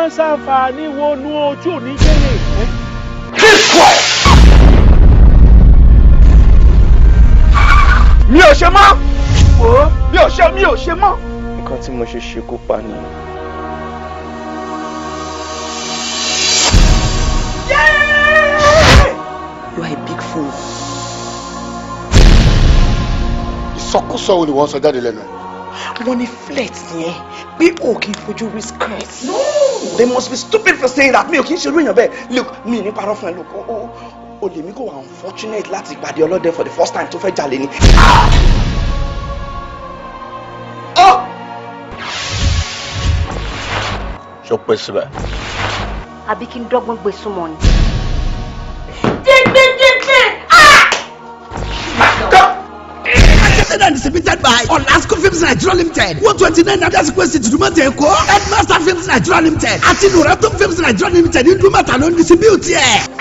máa ṣàǹfààní wọnú ojú òní jẹ́lẹ̀. Keep quiet. Mi ò ṣe mọ́. Mi ò ṣe mọ́. Nǹkan tí mo ṣe ṣekú pa ni. You are a big fool. Ìsọkúsọ wo ni wọ́n sọ jáde lẹ́nu ẹ̀? Wọ́n ní flex yẹn pé o kì í fojú rí skirt. No! They must be stupid for saying that. Mi ò kì í ṣe irú èèyàn bẹ́ẹ̀. Look, mi ní parọ́ fún ẹ. Look, o lè mí kó wà unfortunate láti pàdé ọlọ́dẹ for the first time tó fẹ́ jalè ni. Ṣó pẹ́ síbẹ̀? Àbí kí n dọ́gbọ́n gbé súnmọ́ ni. And distributed by Olasco Films Nigeria Limited, 129 Nadia Sequence to Dumate Eko, Headmaster Films Nigeria Limited, àti Nuratum Films Nigeria Limited ní Dumata ló ń distribute ẹ̀.